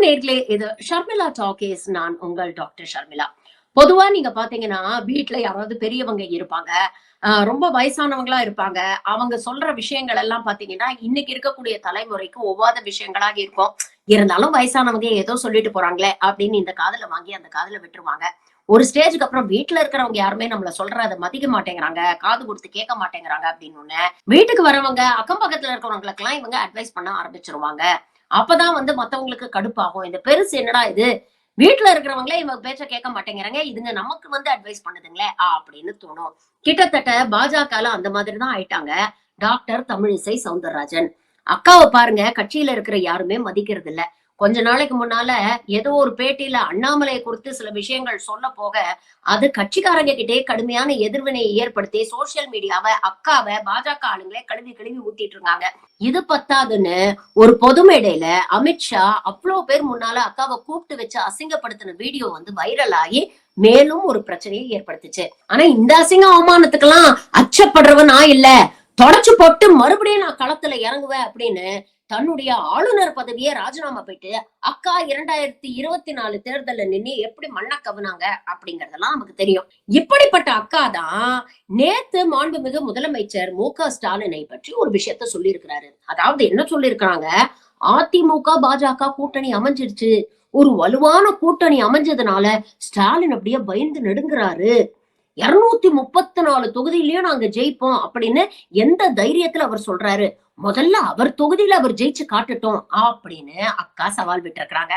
நேர்களே, இது ஷர்மிளா டாக்கீஸ். நான் உங்கள் டாக்டர் ஷர்மிளா. பொதுவா நீங்க பாத்தீங்கன்னா, வீட்ல யாராவது பெரியவங்க இருப்பாங்க. ரொம்ப வயசானவங்களா இருப்பாங்க. அவங்க சொல்ற விஷயங்கள் எல்லாம் பாத்தீங்கன்னா, இன்னைக்கு இருக்கக்கூடிய தலைமுறைக்கு ஒவ்வாத விஷயங்களாக இருக்கும். இருந்தாலும் வயசானவங்க ஏதோ சொல்லிட்டு போறாங்களே அப்படின்னு இந்த காதுல வாங்கி அந்த காதுல விட்டுருவாங்க. ஒரு ஸ்டேஜ்க்கு அப்புறம் வீட்ல இருக்கிறவங்க யாருமே நம்மள சொல்றத மதிக்க மாட்டேங்கிறாங்க, காது குடுத்து கேட்க மாட்டேங்கிறாங்க அப்படின்னு வீட்டுக்கு வரவங்க, அக்கம் பக்கத்துல இருக்கிறவங்களுக்கெல்லாம் இவங்க அட்வைஸ் பண்ண ஆரம்பிச்சுருவாங்க. அப்பதான் மத்தவங்களுக்கு கடுப்பாகும். இந்த பெருசு என்னடா இது? வீட்ல இருக்கிறவங்களே இவங்க பேச்ச கேட்க மாட்டேங்கிறாங்க. இதுங்க நமக்கு அட்வைஸ் பண்ணுதுங்களே அப்படின்னு தோணும். கிட்டத்தட்ட பாஜகல அந்த மாதிரி தான் ஆயிட்டாங்க. டாக்டர் தமிழிசை சவுந்தரராஜன். அக்காவ பாருங்க, கட்சியில இருக்கிற யாருமே மதிக்கிறது இல்ல. கொஞ்ச நாளைக்கு முன்னால ஏதோ ஒரு பேட்டியில அண்ணாமலை குறித்து சில விஷயங்கள் சொல்ல போக, அது கட்சிக்காரங்க கிட்டே கடுமையான எதிர்வினையை ஏற்படுத்தி சோசியல் மீடியாவ அக்காவ பாஜக ஆளுங்களே கழுவி கழுவி ஊத்திட்டு இருக்காங்க. இது பத்தாதுன்னு ஒரு பொது மேடையில அமித்ஷா அவ்வளவு பேர் முன்னால அக்காவை கூப்பிட்டு வச்சு அசிங்கப்படுத்தின வீடியோ வைரல் ஆகி மேலும் ஒரு பிரச்சனையை ஏற்படுத்துச்சு. ஆனா இந்த அசிங்க அவமானத்துக்கெல்லாம் அச்சப்படுறவன் நான் இல்ல, தொடச்சு போட்டு மறுபடியும் நான் களத்துல இறங்குவேன் அப்படின்னு தன்னுடைய ஆளுநர் பதவியை ராஜினாமா போயிட்டு அக்கா 2024 தேர்தல்ல நின்னு எப்படி மண்ண கவுனாங்க அப்படிங்கறதெல்லாம் நமக்கு தெரியும். இப்படிப்பட்ட அக்கா தான் நேத்து மாண்புமிகு முதலமைச்சர் மு.க.ஸ்டாலினை பற்றி ஒரு விஷயத்த சொல்லி இருக்கிறாரு. அதாவது என்ன சொல்லி இருக்கிறாங்க, அதிமுக பாஜக கூட்டணி அமைஞ்சிருச்சு, ஒரு வலுவான கூட்டணி அமைஞ்சதுனால ஸ்டாலின் அப்படியே பயந்து நடுங்குறாரு. 234 தொகுதியிலயும் நாங்க ஜெயிப்போம் அப்படின்னு எந்த தைரியத்துல அவர் சொல்றாரு? முதல்ல அவர் தொகுதியில அவர் ஜெயிச்சு காட்டட்டும் அப்படின்னு அக்கா சவால் விட்டுருக்காங்க.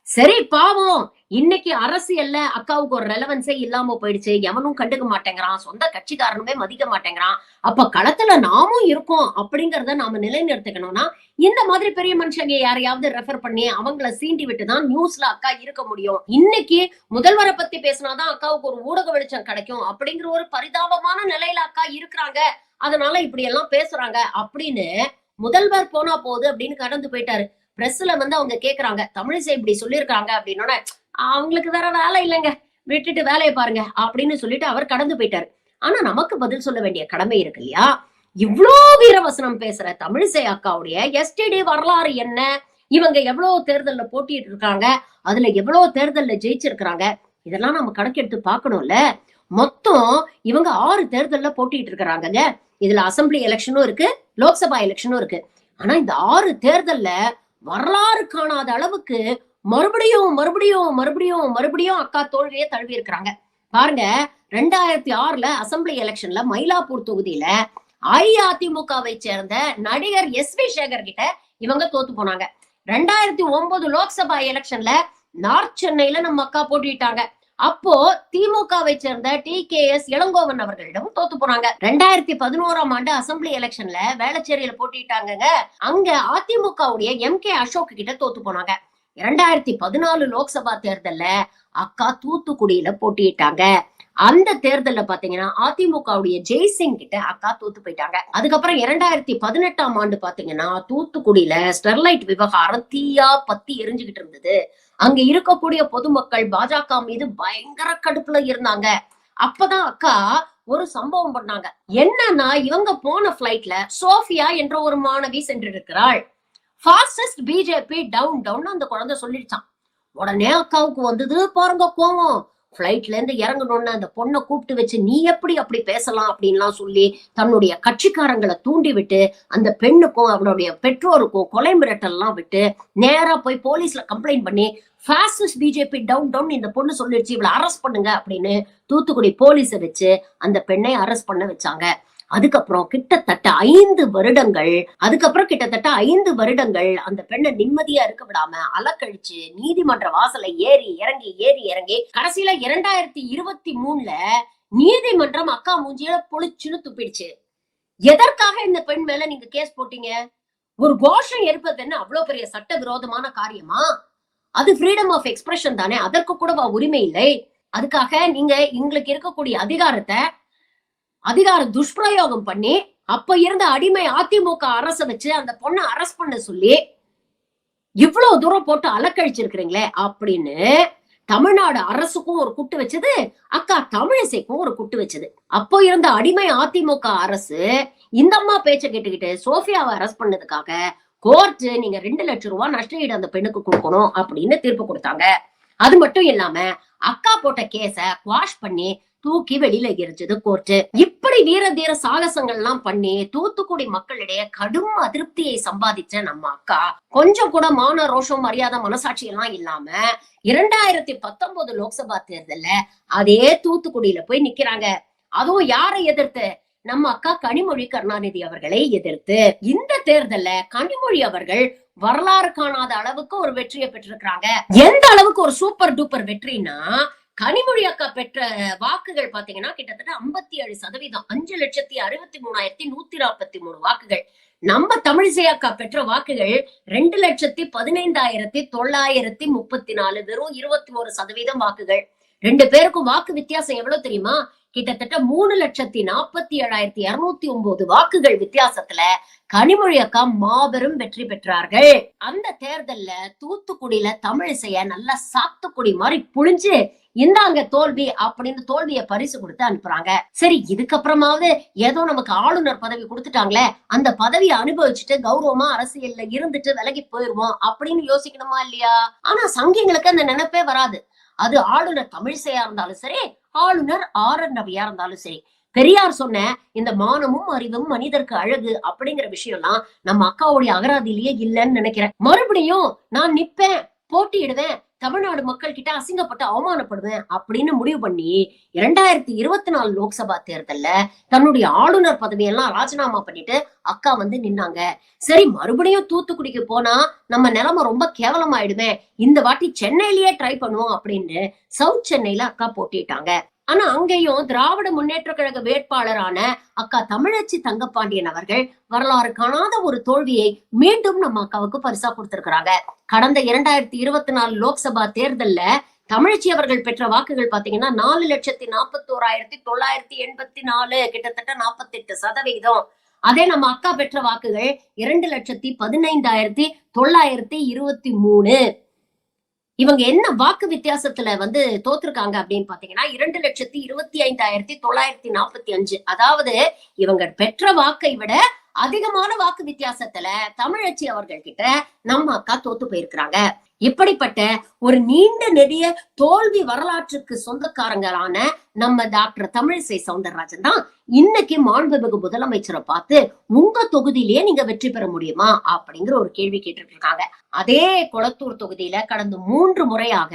சரி பாவம், இன்னைக்கு அரசியல்ல அக்காவுக்கு ஒரு ரெலவன்ஸே இல்லாம போயிடுச்சு. எவனும் கண்டுக்க மாட்டேங்கிறான், சொந்த கட்சிக்காரனுமே மதிக்க மாட்டேங்கிறான். அப்ப களத்துல நாமும் இருக்கோம் அப்படிங்கறத நாம நிலைநிறுத்திக்கணும்னா இந்த மாதிரி பெரிய மனுஷங்க யாரையாவது ரெஃபர் பண்ணி அவங்கள சீண்டி விட்டுதான் நியூஸ்ல அக்கா இருக்க முடியும். இன்னைக்கு முதல்வரை பத்தி பேசினாதான் அக்காவுக்கு ஒரு ஊடக வெளிச்சம் கிடைக்கும் அப்படிங்கிற ஒரு பரிதாபமான நிலையில அக்கா இருக்கிறாங்க. அதனால இப்படி எல்லாம் பேசுறாங்க அப்படின்னு முதல்வர் போனா போகுது அப்படின்னு கடந்து போயிட்டாரு. பிரஸ்ல அவங்க கேக்குறாங்க, தமிழிசை இப்படி சொல்லியிருக்காங்க அப்படின்னோட அவங்களுக்கு வேற வேலை இல்லைங்க, விட்டுட்டு வேலையை பாருங்க அப்படின்னு சொல்லிட்டு அவர் கடந்து போயிட்டாரு. ஆனா நமக்கு பதில் சொல்ல வேண்டிய கடமை இருக்கு இல்லையா? இவ்ளோ வீரவசனம் பேசுற தமிழிசை அக்காவுடைய எஸ்டிடி வரலாறு என்ன? இவங்க எவ்வளவு தேர்தல்ல போட்டிட்டு இருக்காங்க, அதுல எவ்வளவு தேர்தல்ல ஜெயிச்சிருக்கிறாங்க, இதெல்லாம் நம்ம கணக்கெடுத்து பார்க்கணும்ல. மொத்தம் இவங்க 6 தேர்தல்ல போட்டிட்டு இருக்கிறாங்க. இதுல அசம்பிளி எலெக்ஷனும் இருக்கு, லோக்சபா எலெக்ஷனும் இருக்கு. ஆனா இந்த 6 தேர்தல்ல வரலாறு காணாத அளவுக்கு மறுபடியும் மறுபடியும் மறுபடியும் மறுபடியும் அக்கா தோல்வியே தழுவி இருக்கிறாங்க. பாருங்க, 2006 அசம்பிளி எலெக்ஷன்ல மயிலாப்பூர் தொகுதியில அஇஅதிமுகவை சேர்ந்த நடிகர் எஸ்.வி. சேகர் கிட்ட இவங்க தோத்து போனாங்க. 2009 லோக்சபா எலெக்ஷன்ல நார்த் சென்னையில நம்ம அக்கா போட்டிட்டாங்க. அப்போ திமுகவை சேர்ந்த டி.கே.எஸ். இளங்கோவன் அவர்களிடம் தோத்து போனாங்க. 2011ஆம் ஆண்டு அசம்பிளி எலெக்ஷன்ல வேளச்சேரியில போட்டிட்டாங்க. அங்க அதிமுகவுடைய எம்.கே. அசோக் கிட்ட தோத்து போனாங்க. 2014 லோக்சபா தேர்தல்ல அக்கா தூத்துக்குடியில போட்டிட்டாங்க. அந்த தேர்தல்ல பாத்தீங்கன்னா அதிமுகவுடைய ஜெய்சிங் கிட்ட அக்கா தோத்து போயிட்டாங்க. அதுக்கப்புறம் 2018ஆம் ஆண்டு பாத்தீங்கன்னா தூத்துக்குடியில ஸ்டெர்லைட் விவகாரம் தீயா பத்தி எரிஞ்சுகிட்டு இருந்தது. அங்க இருக்கக்கூடிய பொதுமக்கள் பாஜக மீது பயங்கர கடுப்புல இருந்தாங்க. அப்பதான் அக்கா ஒரு சம்பவம் பண்ணாங்க. என்னன்னா, இவங்க போன பிளைட்ல சோஃபியா என்ற ஒரு மாணவி சென்றிருக்கிறாள். ஃபாஸ்டஸ்ட் பிஜேபி டவுன் டவுன் அந்த குழந்தை சொல்லிடுச்சான். உடனே அக்காவுக்கு வந்தது பாருங்க கோவம். பிளைட்ல இருந்து இறங்கணும்னு அந்த பொண்ணை கூப்பிட்டு வச்சு நீ எப்படி அப்படி பேசலாம் அப்படின்லாம் சொல்லி தன்னுடைய கட்சிக்காரங்களை தூண்டி விட்டு அந்த பெண்ணுக்கும் அவளுடைய பெற்றோருக்கும் கொலை மிரட்டல் எல்லாம் விட்டு நேரா போய் போலீஸ்ல கம்ப்ளைண்ட் பண்ணி ஃபாசிஸ்ட் பிஜேபி டவுன் டவுன் இந்த பொண்ணு சொல்லிடுச்சு, இவளை அரெஸ்ட் பண்ணுங்க அப்படின்னு தூத்துக்குடி போலீஸை வச்சு அந்த பெண்ணை அரெஸ்ட் பண்ண வச்சாங்க. அதுக்கப்புறம் கிட்டத்தட்ட 5 வருடங்கள் அந்த பெண்ணை நிம்மதியா இருக்க விடாம அலக்கழிச்சு நீதிமன்ற வாசலை ஏறி இறங்கி கடைசியில 2023ல நீதிமன்றம் அக்கா மூஞ்சியில பொழிச்சுன்னு துப்பிடுச்சு. எதற்காக இந்த பெண் மேல நீங்க கேஸ் போட்டீங்க? ஒரு கோஷம் எழுப்பது என்ன அவ்வளவு பெரிய சட்ட விரோதமான காரியமா? அது ஃப்ரீடம் ஆஃப் எக்ஸ்பிரஷன் தானே, அதற்கு கூடவா உரிமை இல்லை? அதுக்காக நீங்க எங்களுக்கு இருக்கக்கூடிய அதிகார துஷ்பிரயோகம் பண்ணி அப்ப இருந்த அடிமை அதிமுக அரசை வச்சு அந்த பொண்ணை அரெஸ்ட் பண்ண சொல்லி இவ்வளவு தூரம் போட்டு அலக்கழிச்சிருக்கிறீங்களே அப்படின்னு தமிழ்நாடு அரசுக்கும் ஒரு குட்டு வச்சது, அக்கா தமிழிசைக்கும் ஒரு குட்டு வச்சது. அப்போ இருந்த அடிமை அதிமுக அரசு இந்த அம்மா பேச்ச கேட்டுக்கிட்டு சோஃபியாவை அரெஸ்ட் பண்ணதுக்காக கோர்ட் நீங்க 2 லட்சம் ரூபாய் நஷ்ட ஈடு அந்த பெண்ணுக்கு கொடுக்கணும் அப்படின்னு தீர்ப்பு கொடுத்தாங்க. அது மட்டும் இல்லாம அக்கா போட்ட கேஸ குவாஷ் பண்ணி தூக்கி வெளியில எரிஞ்சது கோர்ட். இப்படி வீர தீர சாகசங்கள் எல்லாம் பண்ணி தூத்துக்குடி மக்களிடையே கடும் அதிருப்தியை சம்பாதிச்ச நம்ம அக்கா கொஞ்சம் கூட மான ரோஷம் மரியாதை மனசாட்சி எல்லாம் இல்லாம 2019 லோக்சபா தேர்தல்ல அதே தூத்துக்குடியில போய் நிக்கிறாங்க. அதுவும் யாரை எதிர்த்து? நம்ம அக்கா கனிமொழி கருணாநிதி அவர்களை எதிர்த்து. இந்த தேர்தல்ல கனிமொழி அவர்கள் வரலாறு காணாத அளவுக்கு ஒரு வெற்றியை பெற்றிருக்கிறாங்க. எந்த அளவுக்கு ஒரு சூப்பர் டூப்பர் வெற்றினா, கனிமொழி அக்கா பெற்ற வாக்குகள் பாத்தீங்கன்னா கிட்டத்தட்ட 57%, 5,63,143 வாக்குகள். நம்ம தமிழிசை அக்கா பெற்ற வாக்குகள் 2,15,934, வெறும் 21% வாக்குகள். 2 பேருக்கும் வாக்கு வித்தியாசம் எவ்வளவு தெரியுமா? கிட்டத்தட்ட 3,47,209 வாக்குகள் வித்தியாசத்துல கனிமொழி அக்கா மாபெரும் வெற்றி பெற்றார்கள். அந்த தேர்தல்ல தூத்துக்குடியில தமிழிசைய நல்லா சாத்துக்குடி மாதிரி புழிஞ்சு இந்தாங்க தோல்வி அப்படின்னு தோல்விய பரிசு கொடுத்து அனுப்புறாங்க. சரி, இதுக்கப்புறமாவது ஏதோ நமக்கு ஆளுநர் பதவி கொடுத்துட்டாங்களே, அந்த பதவியை அனுபவிச்சுட்டு கௌரவமா அரசியல்ல இருந்துட்டு விலகி போயிருவோம் அப்படின்னு யோசிக்கணுமா இல்லையா? ஆனா சங்கிங்களுக்கு அந்த நினைப்பே வராது. அது ஆளுநர் தமிழிசையா இருந்தாலும் சரி, ஆளுநர் ஆர்.என். ரவியா இருந்தாலும் சரி. பெரியார் சொன்ன இந்த மானமும் அறிவும் மனிதருக்கு அழகு அப்படிங்கிற விஷயம்லாம் நம்ம அக்காவுடைய அகராதியிலேயே இல்லைன்னு நினைக்கிறேன். மறுபடியும் நான் நிப்பேன், போட்டியிடுவேன், தமிழ்நாடு மக்கள் கிட்ட அசிங்கப்பட்டு அவமானப்படுவேன் அப்படின்னு முடிவு பண்ணி 2024 லோக்சபா தேர்தல்ல தன்னுடைய ஆளுநர் பதவியெல்லாம் ராஜினாமா பண்ணிட்டு அக்கா வந்து நின்னாங்க. சரி, மறுபடியும் தூத்துக்குடிக்கு போனா நம்ம நிலைமை ரொம்ப கேவலமாயிடுமே, இந்த வாட்டி சென்னையிலேயே ட்ரை பண்ணுவோம் அப்படின்னு சவுத் சென்னையில அக்கா போட்டிட்டாங்க. ஆனா அங்கேயும் திராவிட முன்னேற்ற கழக வேட்பாளரான அக்கா தமிழச்சி தங்கப்பாண்டியன் அவர்கள் வரலாறு காணாத ஒரு தோல்வியை மீண்டும் நம்ம அக்காவுக்கு பரிசா கொடுத்திருக்கிறாங்க. கடந்த 2024 லோக்சபா தேர்தல்ல தமிழச்சி அவர்கள் பெற்ற வாக்குகள் பாத்தீங்கன்னா 4,41,984, கிட்டத்தட்ட 48%. அதே நம்ம அக்கா பெற்ற வாக்குகள் 2,15,923. இவங்க என்ன வாக்கு வித்தியாசத்துல வந்து தோத்துருக்காங்க அப்படின்னு பாத்தீங்கன்னா 2,25,945. அதாவது இவங்க பெற்ற வாக்கை விட அதிகமான வாக்கு வித்தியாசத்துல தமிழச்சி அவர்கள் கிட்ட நம்ம அக்கா தோத்து போயிருக்கிறாங்க. இப்படிப்பட்ட ஒரு நீண்ட நெடிய தோல்வி வரலாற்றுக்கு சொந்தக்காரங்களான நம்ம டாக்டர் தமிழிசை சவுந்தரராஜன் தான் இன்னைக்கு மாண்புமிகு முதலமைச்சரை பார்த்து உங்க தொகுதியிலேயே நீங்க வெற்றி பெற முடியுமா அப்படிங்கிற ஒரு கேள்வி கேட்டுட்டு இருக்காங்க. அதே கொளத்தூர் தொகுதியில கடந்த 3 முறையாக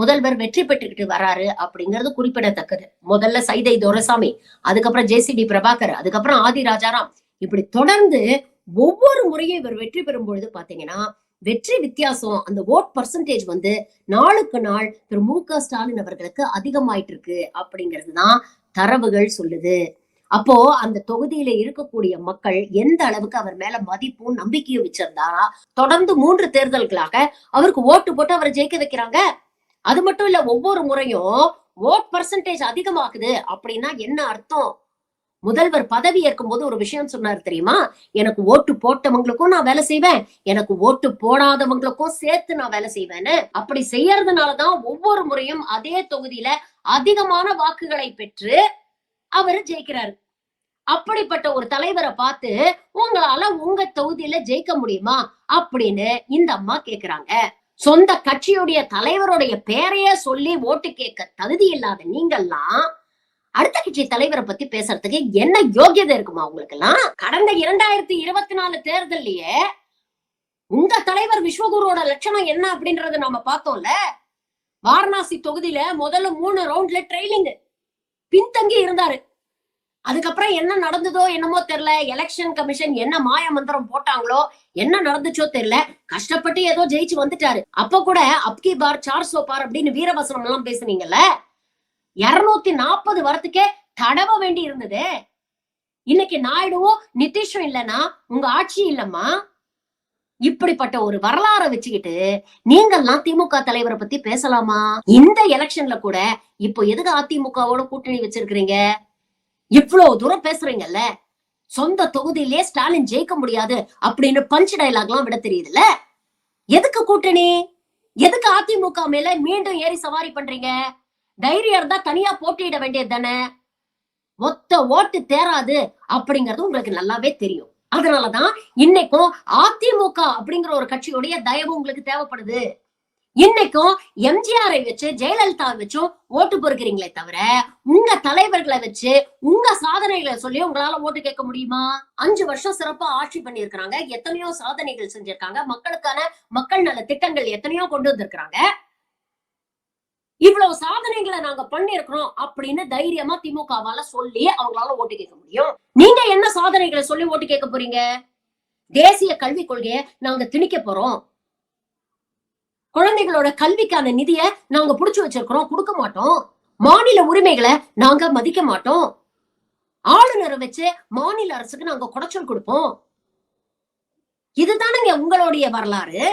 முதல்வர் வெற்றி பெற்றுக்கிட்டு வராரு அப்படிங்கிறது குறிப்பிடத்தக்கது. முதல்ல சைதை துரைசாமி, அதுக்கப்புறம் ஜே.சி.டி. பிரபாகர், அதுக்கப்புறம் ஆதி ராஜாராம், இப்படி தொடர்ந்து ஒவ்வொரு முறையும் இவர் வெற்றி பெறும் பொழுது பாத்தீங்கன்னா வெற்றி வித்தியாசம், அந்த ஓட் பர்சன்டேஜ் வந்து நாளுக்கு நாள் திரு மு.க. ஸ்டாலின் அவர்களுக்கு அதிகமாயிட்டு இருக்கு அப்படிங்கிறதுதான் தரவுகள் சொல்லுது. அப்போ அந்த தொகுதியில இருக்கக்கூடிய மக்கள் எந்த அளவுக்கு அவர் மேல மதிப்பும் நம்பிக்கையும் வச்சிருந்தாரா, தொடர்ந்து 3 தேர்தல்களாக அவருக்கு ஓட்டு போட்டு அவரை ஜெயிக்க வைக்கிறாங்க. அது மட்டும் இல்ல, ஒவ்வொரு முறையும் ஓட் பர்சன்டேஜ் அதிகமாகுது அப்படின்னா என்ன அர்த்தம்? முதல்வர் பதவி ஏற்கும் போது ஒரு விஷயம் சொன்னாரு தெரியுமா? எனக்கு ஓட்டு போட்டவங்களுக்கும் நான் வேலை செய்வேன், எனக்கு ஓட்டு போடாதவங்களுக்கும் சேர்த்து நான் வேலை செய்வேன்னு. அப்படி செய்யறதுனாலதான் ஒவ்வொரு முறையும் அதே தொகுதியில அதிகமான வாக்குகளை பெற்று அவரு ஜெயிக்கிறாரு. அப்படிப்பட்ட ஒரு தலைவரை பார்த்து உங்களால உங்க தொகுதியில ஜெயிக்க முடியுமா அப்படின்னு இந்த அம்மா கேக்குறாங்க. சொந்த கட்சியுடைய தலைவருடைய பேரையே சொல்லி ஓட்டு கேட்க தகுதி இல்லாத நீங்கெல்லாம் அடுத்த கட்சி தலைவரை பத்தி பேசுறதுக்கு என்ன யோகியதை இருக்குமா உங்களுக்கு எல்லாம்? கடந்த 2024 தேர்தலையே உங்க தலைவர் விஸ்வகுருவோட லட்சணம் என்ன அப்படின்றத நாம பார்த்தோம்ல. வாரணாசி தொகுதியில முதல்ல 3 ரவுண்ட்ல ட்ரெயிலிங் பின்தங்கி இருந்தாரு. அதுக்கப்புறம் என்ன நடந்ததோ என்னமோ தெரியல, எலெக்ஷன் கமிஷன் என்ன மாய மந்திரம் போட்டாங்களோ, என்ன நடந்துச்சோ தெரியல, கஷ்டப்பட்டு ஏதோ ஜெயிச்சு வந்துட்டாரு. அப்ப கூட அப்கி பார் 400 பார் அப்படின்னு வீரவசனம் எல்லாம் பேசுனீங்கல்ல, 240 வரத்துக்கே தடவ வேண்டி இருந்தது. இன்னைக்கு நாயுடுவும் நிதிஷும் இல்லைன்னா உங்க ஆட்சி இல்லம்மா. இப்படிப்பட்ட ஒரு வரலாறை வச்சுக்கிட்டு நீங்கெல்லாம் திமுக தலைவரை பத்தி பேசலாமா? இந்த எலெக்ஷன்ல கூட இப்போ எதுக்கு அதிமுகவோட கூட்டணி வச்சிருக்கிறீங்க? இவ்வளவு தூரம் பேசுறீங்கல்ல, சொந்த தொகுதியிலே ஸ்டாலின் ஜெயிக்க முடியாது அப்படின்னு பஞ்ச் டைலாக் எல்லாம் விட தெரியுதுல்ல. எதுக்கு கூட்டணி? எதுக்கு அதிமுக மேல மீண்டும் ஏறி சவாரி பண்றீங்க? தைரியம் இருந்தா தனியா போட்டியிட வேண்டியது தானே. மொத்த ஓட்டு தேராது அப்படிங்கிறது உங்களுக்கு நல்லாவே தெரியும். அதனாலதான் இன்னைக்கும் அதிமுக அப்படிங்கிற ஒரு கட்சியுடைய தயவு உங்களுக்கு தேவைப்படுது. இன்னைக்கும் எம்ஜிஆரை வச்சு ஜெயலலிதா வச்சும் ஓட்டு பொறுக்கிறீங்களே தவிர உங்க தலைவர்களை வச்சு உங்க சாதனைகளை சொல்லி உங்களால ஓட்டு கேட்க முடியுமா? 5 வருஷம் சிறப்பா ஆட்சி பண்ணிருக்கிறாங்க, எத்தனையோ சாதனைகள் செஞ்சிருக்காங்க, மக்களுக்கான மக்கள் நல திட்டங்கள் எத்தனையோ கொண்டு வந்திருக்கிறாங்க. இவ்வளவு சாதனைகளை நாங்க பண்ணிருக்கிறோம் அப்படின்னு தைரியமா திமுகவால சொல்லி அவங்களால ஓட்டு கேட்க முடியும். நீங்க என்ன சாதனைகளை சொல்லி ஓட்டு கேட்க போறீங்க? தேசிய கல்விக் கொள்கையை நாங்க திணிக்க போறோம், குழந்தைகளோட கல்விக்கான நிதியை நாங்க புடிச்சு வச்சிருக்கிறோம், கொடுக்க மாட்டோம், மாநில உரிமைகளை நாங்க மதிக்க மாட்டோம், ஆளுநரை வச்சு மாநில அரசுக்கு நாங்க குடைச்சல் கொடுப்போம். இதுதானுங்க உங்களுடைய வரலாறு,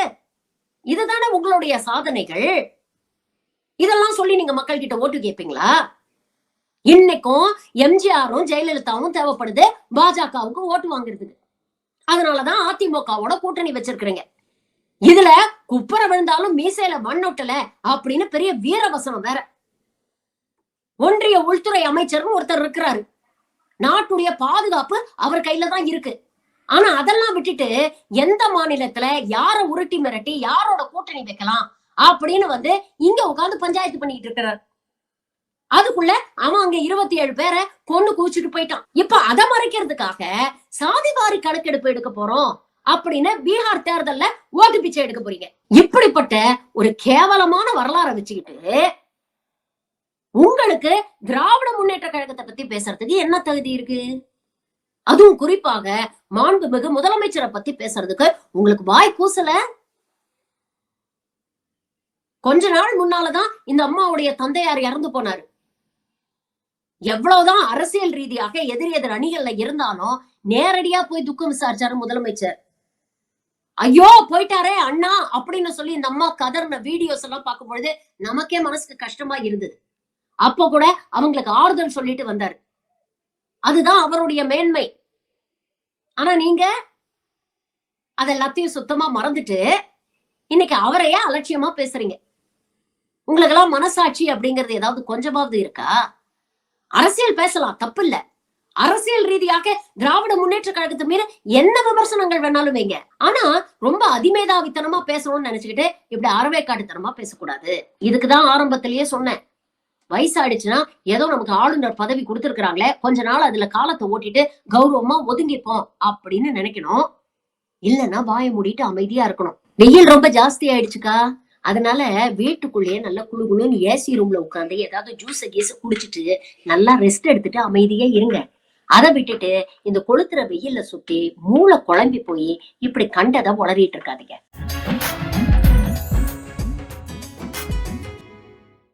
இதுதானே உங்களுடைய சாதனைகள். இதெல்லாம் சொல்லி நீங்க மக்கள் கிட்ட ஓட்டு கேட்பீங்களா? இன்னைக்கும் எம்ஜிஆரும் ஜெயலலிதாவும் தேவைப்படுது பாஜகவுக்கு ஓட்டு வாங்குறதுக்கு. அதனாலதான் அதிமுகவோட கூட்டணி வச்சிருக்கிறீங்க. இதுல குப்புற விழுந்தாலும் மீசையில மண்ணொட்டல அப்படின்னு பெரிய வீரவசனம் வேற. ஒன்றிய உள்துறை அமைச்சர் ஒருத்தர் இருக்கிறாரு, நாட்டுடைய பாதுகாப்பு அவர் கையில தான் இருக்கு. ஆனா அதெல்லாம் விட்டுட்டு எந்த மாநிலத்துல யார உருட்டி மிரட்டி யாரோட கூட்டணி வைக்கலாம் அப்படின்னு இங்க உட்கார்ந்து பஞ்சாயத்து பண்ணிட்டு இருக்கிறார். அதுக்குள்ள அவன் அங்க 27 பேரை கொண்டு கூச்சிட்டு போயிட்டான். இப்ப அதை மறைக்கிறதுக்காக சாதிவாரி கணக்கெடுப்பு எடுக்க போறோம் அப்படின்னு பீகார் தேர்தல்ல ஓட்டு பிச்சை எடுக்க போறீங்க. இப்படிப்பட்ட ஒரு கேவலமான வரலாறை வச்சுக்கிட்டு உங்களுக்கு திராவிட முன்னேற்ற கழகத்தை பத்தி பேசுறதுக்கு என்ன தகுதி இருக்கு? அதுவும் குறிப்பாக மாண்புமிகு முதலமைச்சரை பத்தி பேசுறதுக்கு உங்களுக்கு வாய் கூசல? கொஞ்ச நாள் முன்னாலதான் இந்த அம்மாவுடைய தந்தையார் இறந்து போனாரு. எவ்வளவுதான் அரசியல் ரீதியாக எதிர் அணிகள்ல இருந்தாலும் நேரடியா போய் துக்கம் விசாரிச்சாரு முதலமைச்சர். ஐயோ போயிட்டாரே அண்ணா அப்படின்னு சொல்லி இந்த அம்மா கதர்ன வீடியோஸ் எல்லாம் பார்க்கும் பொழுது நமக்கே மனசுக்கு கஷ்டமா இருந்தது. அப்ப கூட அவங்களுக்கு ஆறுதல் சொல்லிட்டு வந்தாரு. அதுதான் அவருடைய மேன்மை. ஆனா நீங்க அதெல்லாத்தையும் சுத்தமா மறந்துட்டு இன்னைக்கு அவரையே அலட்சியமா பேசுறீங்க. உங்களுக்கு எல்லாம் மனசாட்சி அப்படிங்கிறது ஏதாவது கொஞ்சமாவது இருக்கா? அரசியல் பேசலாம், தப்பு இல்ல. அரசியல் ரீதியாக திராவிட முன்னேற்ற கழகத்து மீது என்ன விமர்சனங்கள் வேணாலும் வைங்க. ஆனா ரொம்ப அதிமேதாவித்தனமா பேசணும்னு நினைச்சுக்கிட்டு இப்படி அறவேக்காட்டுத்தனமா பேசக்கூடாது. இதுக்குதான் ஆரம்பத்திலேயே சொன்னேன், வயசாயிடுச்சுன்னா ஏதோ நமக்கு ஆளுநர் பதவி கொடுத்திருக்கிறாங்களே, கொஞ்ச நாள் அதுல காலத்தை ஓட்டிட்டு கௌரவமா ஒதுங்கிப்போம் அப்படின்னு நினைக்கணும். இல்லைன்னா வாய மூடிட்டு அமைதியா இருக்கணும். வெயில் ரொம்ப ஜாஸ்தி ஆயிடுச்சுக்கா, அதனால வீட்டுக்குள்ளேயே நல்லா குளுகுளுன்னு ஏசி ரூம்ல உட்காந்து ஏதாவது ஜூஸ கீஸ குடிச்சிட்டு நல்லா ரெஸ்ட் எடுத்துட்டு அமைதியா இருங்க. அதை விட்டுட்டு இந்த கொளுத்துற வெயில்ல சுத்தி மூளை குழம்பி போய் இப்படி கண்டதை உளறிட்டு இருக்காதீங்க.